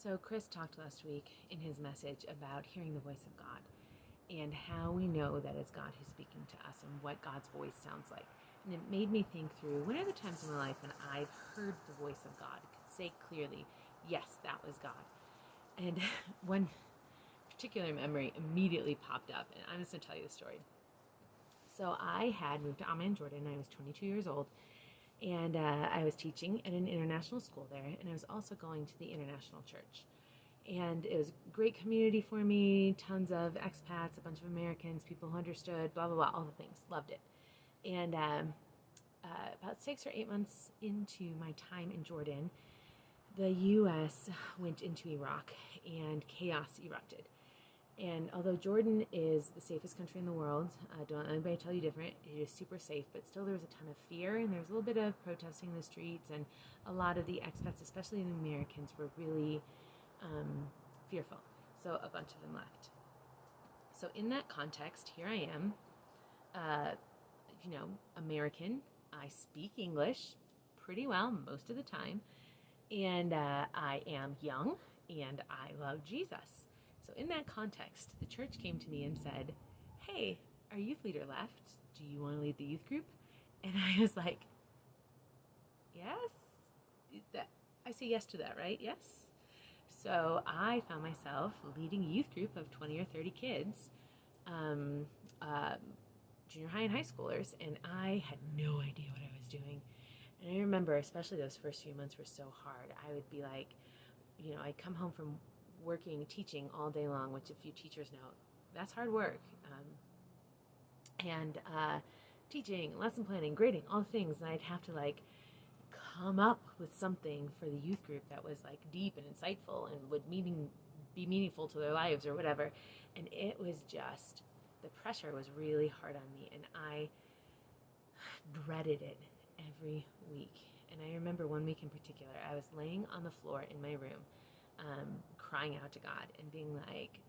So, Chris talked last week in his message about hearing the voice of God and how we know that it's God who's speaking to us and what God's voice sounds like. And it made me think through when are the times in my life when I've heard the voice of God, could say clearly, yes, that was God. And one particular memory immediately popped up, and I'm just going to tell you the story. So, I had moved to Amman, Jordan. I was 22 years old, and I was teaching at an international school there, and I was also going to the international church. And it was a great community for me, tons of expats, a bunch of Americans, people who understood, blah, blah, blah, all the things. Loved it. And about 6 or 8 months into my time in Jordan, the U.S. went into Iraq and chaos erupted. And although Jordan is the safest country in the world, don't let anybody tell you different, it is super safe, but still there was a ton of fear, and there was a little bit of protesting in the streets, and a lot of the expats, especially the Americans, were really fearful. So a bunch of them left. So in that context, here I am, American. I speak English pretty well most of the time, and I am young, and I love Jesus. So in that context, the church came to me and said, hey, our youth leader left. Do you want to lead the youth group? And I was like, yes. I say yes to that, right? Yes. So I found myself leading a youth group of 20 or 30 kids, junior high and high schoolers, and I had no idea what I was doing. And I remember, especially those first few months were so hard. I would be like, I'd come home from working, teaching all day long, which a few teachers know, that's hard work. Teaching, lesson planning, grading, all the things. And I'd have to come up with something for the youth group that was deep and insightful and would be meaningful to their lives or whatever. And it was just, the pressure was really hard on me, and I dreaded it every week. And I remember one week in particular, I was laying on the floor in my room, crying out to God and being like,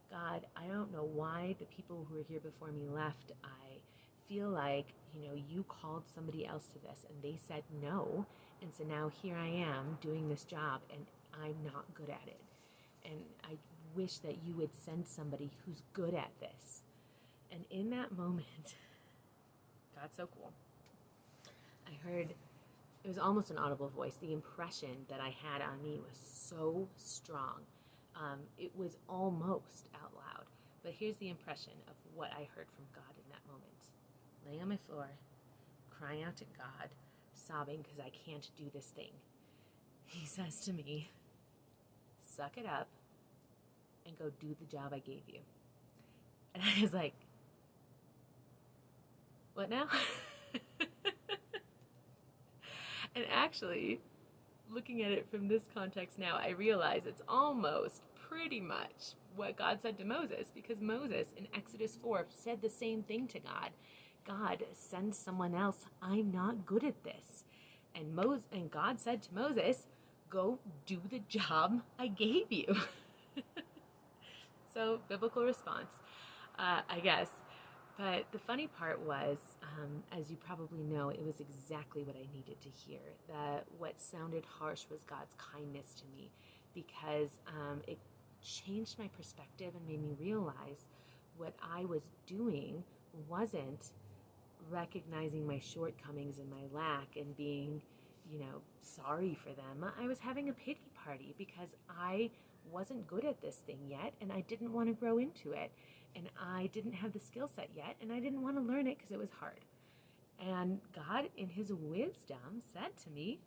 God, I don't know why the people who were here before me left. I feel like, you called somebody else to this and they said no. And so now here I am doing this job and I'm not good at it. And I wish that you would send somebody who's good at this. And in that moment, God's so cool. I heard, it was almost an audible voice. The impression that I had on me was so strong. It was almost out loud. But here's the impression of what I heard from God in that moment. Laying on my floor, crying out to God, sobbing because I can't do this thing. He says to me, suck it up and go do the job I gave you. And I was like, what now? And actually, looking at it from this context now, I realize it's almost pretty much what God said to Moses, because Moses in Exodus 4 said the same thing to God. God, send someone else. I'm not good at this. And God said to Moses, go do the job I gave you. So, biblical response, I guess. But the funny part was, as you probably know, it was exactly what I needed to hear. What sounded harsh was God's kindness to me, because it changed my perspective and made me realize what I was doing wasn't recognizing my shortcomings and my lack and being, sorry for them. I was having a pity party because I wasn't good at this thing yet, and I didn't want to grow into it. And I didn't have the skill set yet, and I didn't want to learn it because it was hard. And God, in his wisdom, said to me,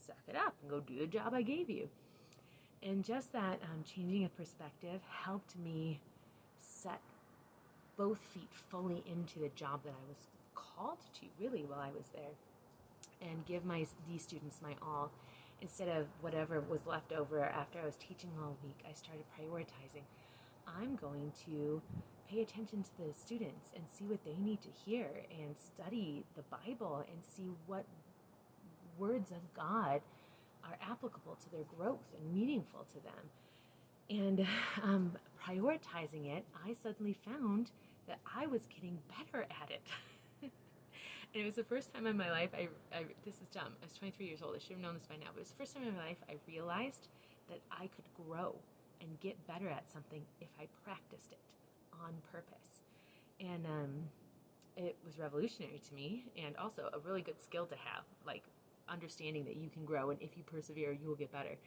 suck it up and go do the job I gave you. And just that changing of perspective helped me set both feet fully into the job that I was called to, really, while I was there, and give these students my all. Instead of whatever was left over after I was teaching all week, I started prioritizing. I'm going to pay attention to the students and see what they need to hear and study the Bible and see what words of God are applicable to their growth and meaningful to them. And prioritizing it, I suddenly found that I was getting better at it. And it was the first time in my life, this is dumb, I was 23 years old, I should have known this by now, but it was the first time in my life I realized that I could grow and get better at something if I practiced it on purpose. And it was revolutionary to me, and also a really good skill to have, like understanding that you can grow, and if you persevere, you will get better.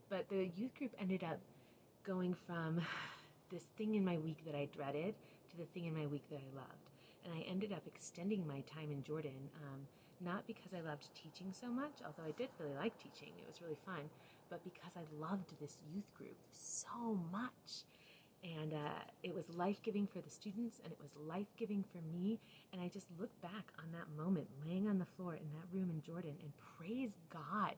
But the youth group ended up going from this thing in my week that I dreaded to the thing in my week that I loved. And I ended up extending my time in Jordan, not because I loved teaching so much, although I did really like teaching. It was really fun, but because I loved this youth group so much. And it was life-giving for the students, and it was life-giving for me. And I just look back on that moment, laying on the floor in that room in Jordan, and praise God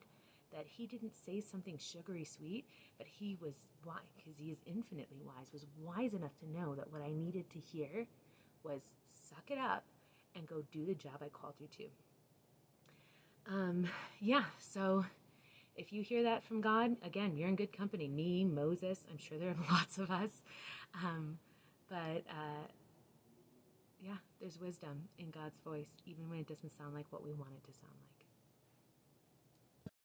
that he didn't say something sugary sweet, but he was wise, because he is infinitely wise, was wise enough to know that what I needed to hear was suck it up and go do the job I called you to. So if you hear that from God, again, you're in good company. Me, Moses, I'm sure there are lots of us. There's wisdom in God's voice, even when it doesn't sound like what we want it to sound like.